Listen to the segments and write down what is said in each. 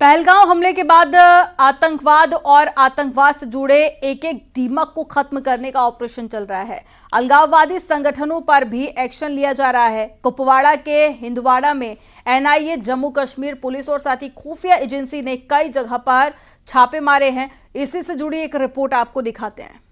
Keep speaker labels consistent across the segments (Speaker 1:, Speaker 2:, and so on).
Speaker 1: पहलगांव हमले के बाद आतंकवाद और आतंकवाद से जुड़े एक एक दीमक को खत्म करने का ऑपरेशन चल रहा है। अलगाववादी संगठनों पर भी एक्शन लिया जा रहा है। कुपवाड़ा के हिंदवाड़ा में एनआईए, जम्मू कश्मीर पुलिस और साथ ही खुफिया एजेंसी ने कई जगह पर छापे मारे हैं। इसी से जुड़ी एक रिपोर्ट आपको दिखाते हैं।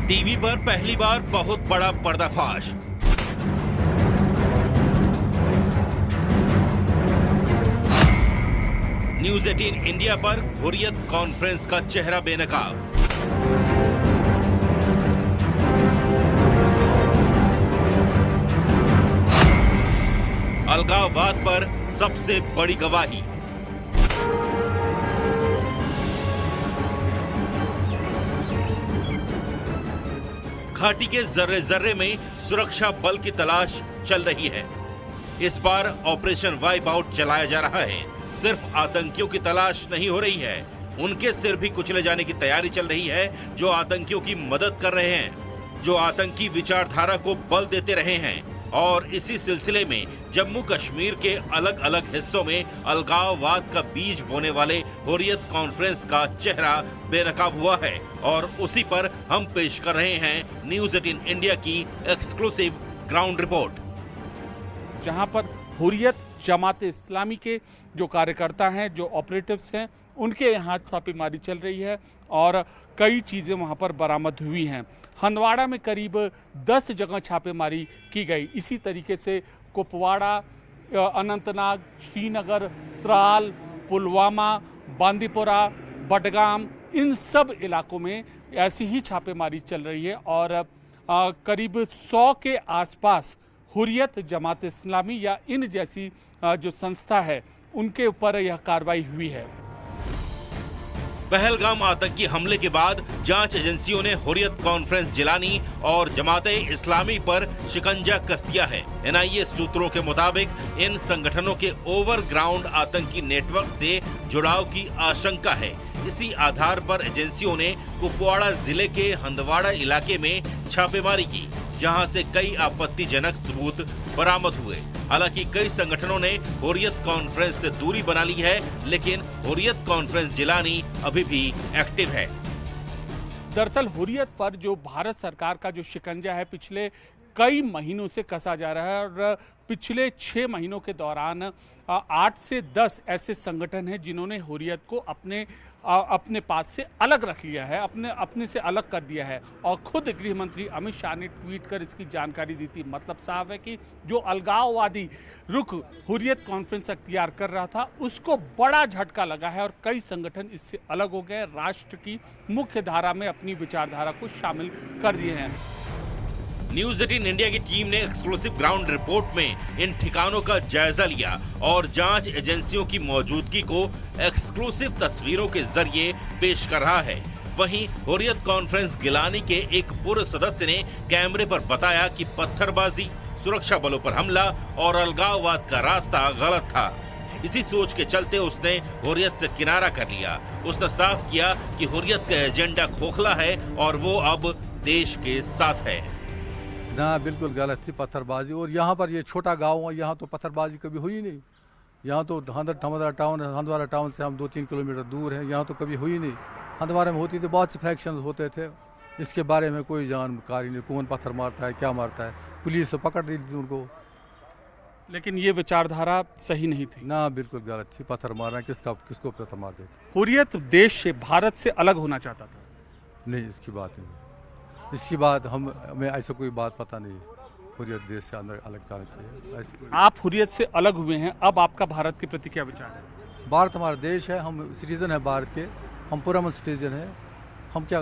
Speaker 2: टीवी पर पहली बार बहुत बड़ा पर्दाफाश। न्यूज 18 इंडिया पर हुर्रियत कॉन्फ्रेंस का चेहरा बेनकाब। अलगाववाद पर सबसे बड़ी गवाही। घाटी के जर्रे जर्रे में सुरक्षा बल की तलाश चल रही है। इस बार ऑपरेशन वाइप आउट चलाया जा रहा है। सिर्फ आतंकियों की तलाश नहीं हो रही है, उनके सिर भी कुचले जाने की तैयारी चल रही है जो आतंकियों की मदद कर रहे हैं, जो आतंकी विचारधारा को बल देते रहे हैं। और इसी सिलसिले में जम्मू कश्मीर के अलग अलग हिस्सों में अलगाववाद का बीज बोने वाले हुर्रियत कॉन्फ्रेंस का चेहरा बेनकाब हुआ है। और उसी पर हम पेश कर रहे हैं न्यूज 18 इंडिया की एक्सक्लूसिव ग्राउंड रिपोर्ट,
Speaker 3: जहां पर हुर्रियत जमात इस्लामी के जो कार्यकर्ता हैं, जो ऑपरेटिव्स हैं, उनके यहाँ छापेमारी चल रही है और कई चीज़ें वहाँ पर बरामद हुई हैं। हंदवाड़ा में करीब 10 जगह छापेमारी की गई। इसी तरीके से कुपवाड़ा, अनंतनाग, श्रीनगर, त्राल, पुलवामा, बांदीपुरा, बडगाम, इन सब इलाकों में ऐसी ही छापेमारी चल रही है और करीब 100 के आसपास हुर्रियत जमात इस्लामी या इन जैसी जो संस्था है उनके ऊपर यह कार्रवाई हुई है।
Speaker 2: पहलगाम आतंकी हमले के बाद जांच एजेंसियों ने हुर्रियत कॉन्फ्रेंस जिलानी और जमाते इस्लामी पर शिकंजा कस दिया है। एनआईए सूत्रों के मुताबिक इन संगठनों के ओवरग्राउंड आतंकी नेटवर्क से जुड़ाव की आशंका है। इसी आधार पर एजेंसियों ने कुपवाड़ा जिले के हंदवाड़ा इलाके में छापेमारी की, जहां से कई आपत्तिजनक सबूत बरामद हुए। हालांकि कई संगठनों ने हुर्रियत कॉन्फ्रेंस से दूरी बना ली है, लेकिन हुर्रियत कॉन्फ्रेंस जिलानी अभी भी एक्टिव है।
Speaker 3: दरअसल हुर्रियत पर जो भारत सरकार का जो शिकंजा है पिछले कई महीनों से कसा जा रहा है और पिछले 6 महीनों के दौरान 8 से 10 ऐसे संगठन हैं जिन्होंने हुर्रियत को अपने पास से अलग रख लिया है, अपने से अलग कर दिया है। और खुद गृह मंत्री अमित शाह ने ट्वीट कर इसकी जानकारी दी थी। मतलब साफ है कि जो अलगाववादी रुख हुर्रियत कॉन्फ्रेंस अख्तियार कर रहा था उसको बड़ा झटका लगा है और कई संगठन इससे अलग हो गए, राष्ट्र की मुख्य धारा में अपनी विचारधारा को शामिल कर दिए हैं।
Speaker 2: न्यूज 18 इंडिया की टीम ने एक्सक्लूसिव ग्राउंड रिपोर्ट में इन ठिकानों का जायजा लिया और जांच एजेंसियों की मौजूदगी को एक्सक्लूसिव तस्वीरों के जरिए पेश कर रहा है। वहीं हुर्रियत कॉन्फ्रेंस गिलानी के एक पूर्व सदस्य ने कैमरे पर बताया कि पत्थरबाजी, सुरक्षा बलों पर हमला और अलगाववाद का रास्ता गलत था। इसी सोच के चलते उसने हुर्रियत से किनारा कर लिया। उसने साफ किया कि हुर्रियत का एजेंडा खोखला है और वो अब देश के साथ है।
Speaker 4: ना, बिल्कुल गलत थी पत्थरबाजी। और यहाँ पर ये छोटा गांव है, यहाँ तो पत्थरबाजी कभी हुई नहीं। यहाँ तो हंदवाड़ा टाउन से हम 2-3 किलोमीटर दूर हैं, यहाँ तो कभी हुई नहीं। हंदवाड़ा में होती थी, बहुत से फैक्शन होते थे, इसके बारे में कोई जानकारी नहीं, कौन पत्थर मारता है, क्या मारता है। पुलिस तो पकड़ दी थी उनको।
Speaker 3: लेकिन ये विचारधारा सही नहीं थी।
Speaker 4: ना, बिल्कुल गलत थी। पत्थर मारना किसको पत्थर मार देते।
Speaker 3: हुर्रियत देश से, भारत से अलग होना चाहता था।
Speaker 4: नहीं, इसकी बात नहीं। इसकी बात हमें ऐसा कोई बात पता नहीं। हुर्रियत देश से अंदर अलग जाना चाहिए।
Speaker 3: आप हुर्रियत से अलग हुए हैं, अब आपका भारत के प्रति क्या विचार है?
Speaker 4: भारत हमारा देश है, हम सिटीजन है भारत के, हम पुरअमन सिटीजन है। हम क्या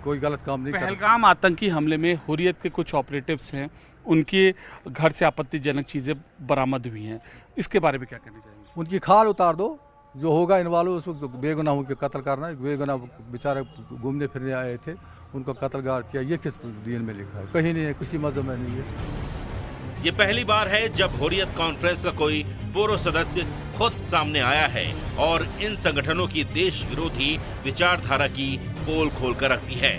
Speaker 4: कोई गलत काम नहीं करते।
Speaker 3: पहलगाम आतंकी हमले में हुर्रियत के कुछ ऑपरेटिव्स हैं, उनके घर से आपत्तिजनक चीजें बरामद हुई हैं, इसके बारे में क्या कहना चाहेंगे?
Speaker 4: उनकी खाल उतार दो, जो होगा इन्वॉल्व उसको बेगुनाहों के कत्ल करना। बेगुनाह बेचारे घूमने फिरने आए थे, उनको कत्ल गार्ड किया। ये किस दीन में लिखा है? कहीं नहीं है, किसी मजहब में नहीं है।
Speaker 2: ये पहली बार है जब हुर्रियत कॉन्फ्रेंस का कोई पूर्व सदस्य खुद सामने आया है और इन संगठनों की देश विरोधी विचारधारा की पोल खोल कर रखती है।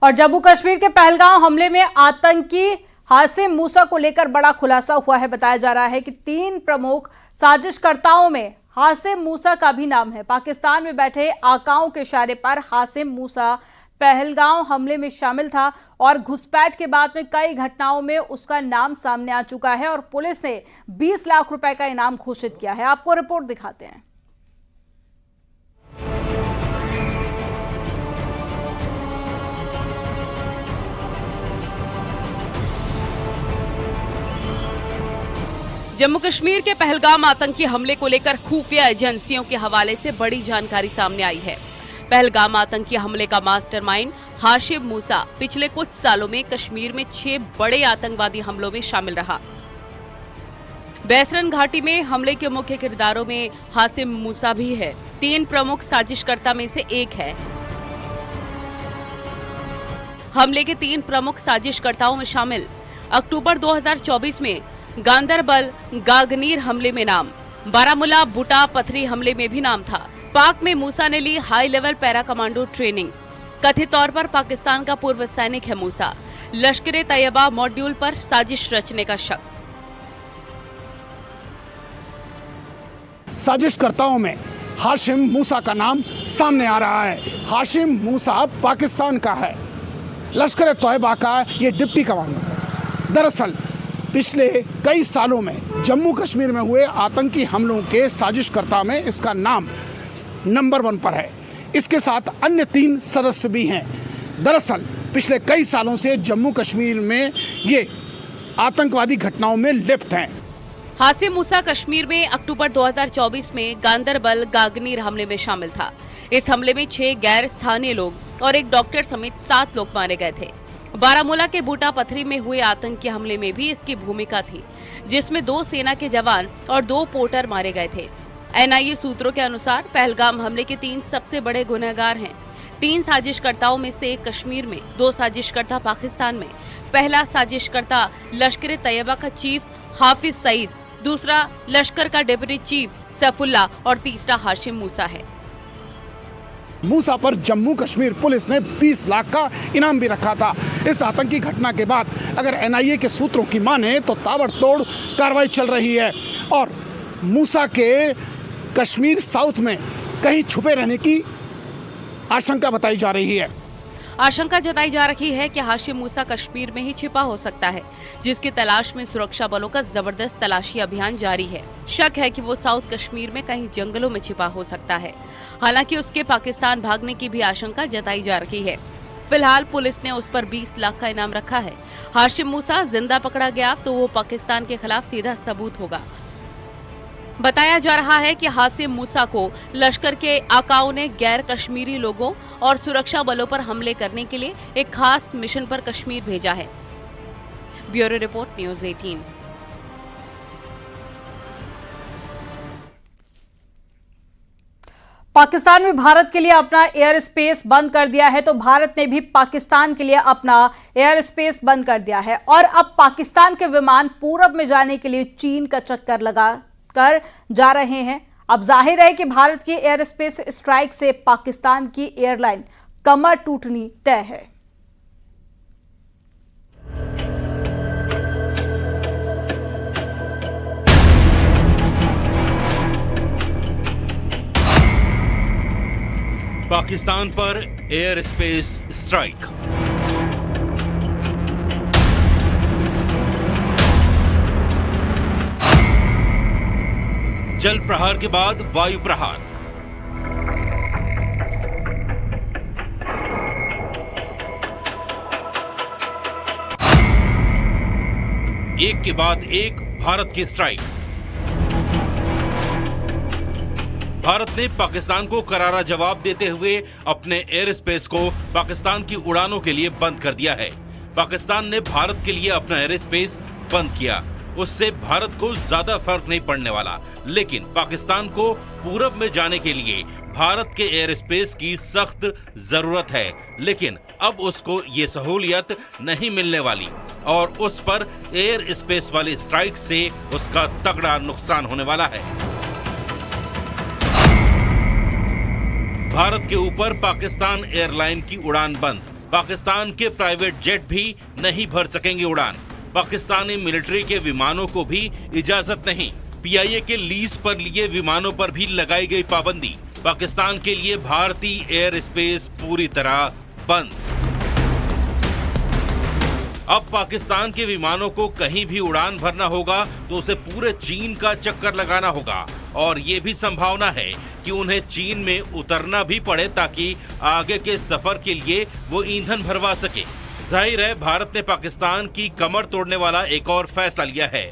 Speaker 1: और जम्मू कश्मीर के पहलगाम हमले में आतंकी हासिम मूसा को लेकर बड़ा खुलासा हुआ है। बताया जा रहा है कि 3 प्रमुख साजिशकर्ताओं में हासिम मूसा का भी नाम है। पाकिस्तान में बैठे आकाओं के इशारे पर हासिम मूसा पहलगाम हमले में शामिल था और घुसपैठ के बाद में कई घटनाओं में उसका नाम सामने आ चुका है और पुलिस ने 20 लाख रुपए का इनाम घोषित किया है। आपको रिपोर्ट दिखाते हैं।
Speaker 5: जम्मू कश्मीर के पहलगाम आतंकी हमले को लेकर खुफिया एजेंसियों के हवाले से बड़ी जानकारी सामने आई है। पहलगाम आतंकी हमले का मास्टरमाइंड हाशिम मूसा पिछले कुछ सालों में कश्मीर में 6 बड़े आतंकवादी हमलों में शामिल रहा। बैसरन घाटी में हमले के मुख्य किरदारों में हाशिम मूसा भी है। 3 प्रमुख साजिशकर्ता में से एक है। हमले के 3 प्रमुख साजिशकर्ताओं में शामिल अक्टूबर 2024 में गांदरबल गागनीर हमले में नाम, बारामूला बूटा पथरी हमले में भी नाम था। पाक में मूसा ने ली high level para commando training. कथित तौर पर पाकिस्तान का पूर्व सैनिक है मूसा। लश्कर ए तैयबा मॉड्यूल पर साजिश रचने का शक।
Speaker 6: साजिशकर्ताओं में हाशिम मूसा का नाम सामने आ रहा है। हाशिम मूसा पाकिस्तान का है। लश्कर ए तैयबा का ये डिप्टी कमांडर है। दरअसल पिछले कई सालों में जम्मू कश्मीर में हुए आतंकी हमलों के साजिशकर्ता में इसका नाम नंबर 1 पर है। इसके साथ अन्य 3 सदस्य भी हैं। दरअसल पिछले कई सालों से जम्मू कश्मीर में ये आतंकवादी घटनाओं में लिप्त हैं।
Speaker 5: हाशिम मूसा कश्मीर में अक्टूबर 2024 में गांदरबल गागनीर हमले में शामिल था। इस हमले में 6 गैर स्थानीय लोग और एक डॉक्टर समेत 7 लोग मारे गए थे। बारामूला के बूटा पथरी में हुए आतंकी हमले में भी इसकी भूमिका थी, जिसमें 2 सेना के जवान और 2 पोर्टर मारे गए थे। एनआईए सूत्रों के अनुसार पहलगाम हमले के 3 सबसे बड़े गुनहगार हैं। 3 साजिशकर्ताओं में से एक कश्मीर में, 2 साजिशकर्ता पाकिस्तान में। पहला साजिशकर्ता लश्कर ए तैयबा का चीफ हाफिज सईद, दूसरा लश्कर का डिप्टी चीफ सैफुल्ला और तीसरा हाशिम मूसा है।
Speaker 6: मूसा पर जम्मू कश्मीर पुलिस ने 20 लाख का इनाम भी रखा था। इस आतंकी घटना के बाद अगर एनआईए के सूत्रों की माने तो ताबड़तोड़ कार्रवाई चल रही है और मूसा के कश्मीर साउथ में कहीं छुपे रहने की आशंका बताई जा रही है।
Speaker 5: आशंका जताई जा रही है कि हाशिम मूसा कश्मीर में ही छिपा हो सकता है, जिसकी तलाश में सुरक्षा बलों का जबरदस्त तलाशी अभियान जारी है। शक है कि वो साउथ कश्मीर में कहीं जंगलों में छिपा हो सकता है। हालांकि उसके पाकिस्तान भागने की भी आशंका जताई जा रही है। फिलहाल पुलिस ने उस पर 20 लाख का इनाम रखा है। हाशिम मूसा जिंदा पकड़ा गया तो वो पाकिस्तान के खिलाफ सीधा सबूत होगा। बताया जा रहा है कि हाशिम मूसा को लश्कर के आकाओं ने गैर कश्मीरी लोगों और सुरक्षा बलों पर हमले करने के लिए एक खास मिशन पर कश्मीर भेजा है। Bureau report, news 18।
Speaker 1: पाकिस्तान में भारत के लिए अपना एयर स्पेस बंद कर दिया है, तो भारत ने भी पाकिस्तान के लिए अपना एयर स्पेस बंद कर दिया है और अब पाकिस्तान के विमान पूरब में जाने के लिए चीन का चक्कर लगा कर जा रहे हैं। अब जाहिर है कि भारत की एयर स्पेस स्ट्राइक से पाकिस्तान की एयरलाइन कमर टूटनी तय है।
Speaker 2: पाकिस्तान पर एयर स्पेस स्ट्राइक। जल प्रहार के बाद वायु प्रहार। एक के बाद एक भारत की स्ट्राइक। भारत ने पाकिस्तान को करारा जवाब देते हुए अपने एयर स्पेस को पाकिस्तान की उड़ानों के लिए बंद कर दिया है। पाकिस्तान ने भारत के लिए अपना एयर स्पेस बंद किया, उससे भारत को ज्यादा फर्क नहीं पड़ने वाला, लेकिन पाकिस्तान को पूरब में जाने के लिए भारत के एयर स्पेस की सख्त जरूरत है। लेकिन अब उसको ये सहूलियत नहीं मिलने वाली और उस पर एयर स्पेस वाली स्ट्राइक से उसका तगड़ा नुकसान होने वाला है। भारत के ऊपर पाकिस्तान एयरलाइन की उड़ान बंद। पाकिस्तान के प्राइवेट जेट भी नहीं भर सकेंगे उड़ान। पाकिस्तानी मिलिट्री के विमानों को भी इजाजत नहीं। पीआईए के लीज पर लिए विमानों पर भी लगाई गई पाबंदी। पाकिस्तान के लिए भारतीय एयर स्पेस पूरी तरह बंद। अब पाकिस्तान के विमानों को कहीं भी उड़ान भरना होगा तो उसे पूरे चीन का चक्कर लगाना होगा और ये भी संभावना है कि उन्हें चीन में उतरना भी पड़े ताकि आगे के सफर के लिए वो ईंधन भरवा सके। जाहिर है भारत ने पाकिस्तान की कमर तोड़ने वाला एक और फैसला लिया है।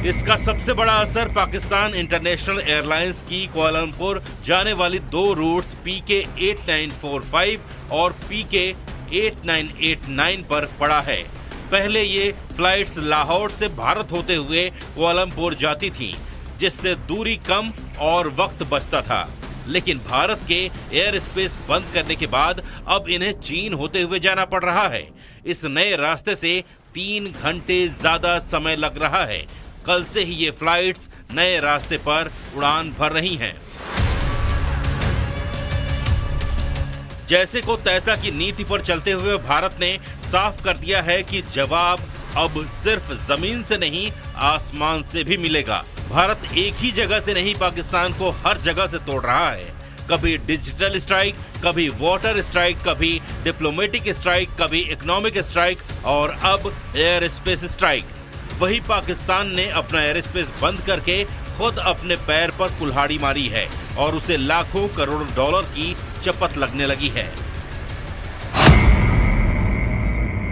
Speaker 2: इसका सबसे बड़ा असर पाकिस्तान इंटरनेशनल एयरलाइंस की कुआलालंपुर जाने वाली 2 रूट्स PK 8945 और PK 8989 पर पड़ा है। पहले ये फ्लाइट्स लाहौर से भारत होते हुए कुआलालंपुर जाती थीं, जिससे दूरी कम और वक्त बचता था। लेकिन भारत के एयर स्पेस बंद करने के बाद अब इन्हें चीन होते हुए जाना पड़ रहा है। इस नए रास्ते से 3 घंटे ज्यादा समय लग रहा है। कल से ही ये फ्लाइट्स नए रास्ते पर उड़ान भर रही हैं। जैसे को तैसा की नीति पर चलते हुए भारत ने साफ कर दिया है कि जवाब अब सिर्फ जमीन से नहीं आसमान से भी मिलेगा। भारत एक ही जगह से नहीं पाकिस्तान को हर जगह से तोड़ रहा है। कभी डिजिटल स्ट्राइक, कभी वाटर स्ट्राइक, कभी डिप्लोमेटिक स्ट्राइक, कभी इकोनॉमिक स्ट्राइक और अब एयर स्पेस स्ट्राइक। वही पाकिस्तान ने अपना एयर स्पेस बंद करके खुद अपने पैर पर कुल्हाड़ी मारी है और उसे लाखों करोड़ डॉलर की चपत लगने लगी है।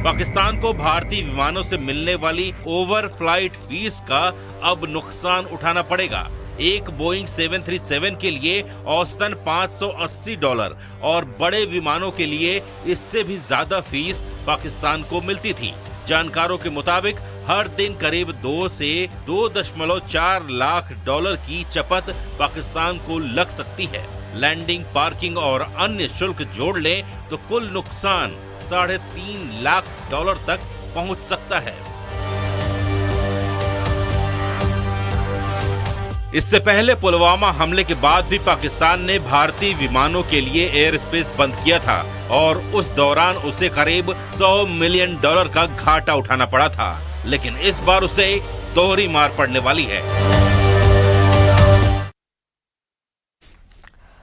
Speaker 2: पाकिस्तान को भारतीय विमानों से मिलने वाली ओवर फ्लाइट फीस का अब नुकसान उठाना पड़ेगा। एक बोइंग 737 के लिए औसतन $580 और बड़े विमानों के लिए इससे भी ज्यादा फीस पाकिस्तान को मिलती थी। जानकारों के मुताबिक हर दिन करीब 2 से 2.4 लाख डॉलर की चपत पाकिस्तान को लग सकती है। लैंडिंग, पार्किंग और अन्य शुल्क जोड़ लें तो कुल नुकसान $3.5 लाख तक पहुंच सकता है। इससे पहले पुलवामा हमले के बाद भी पाकिस्तान ने भारतीय विमानों के लिए एयर स्पेस बंद किया था और उस दौरान उसे करीब $100 मिलियन का घाटा उठाना पड़ा था। लेकिन इस बार उसे दोहरी मार पड़ने वाली है।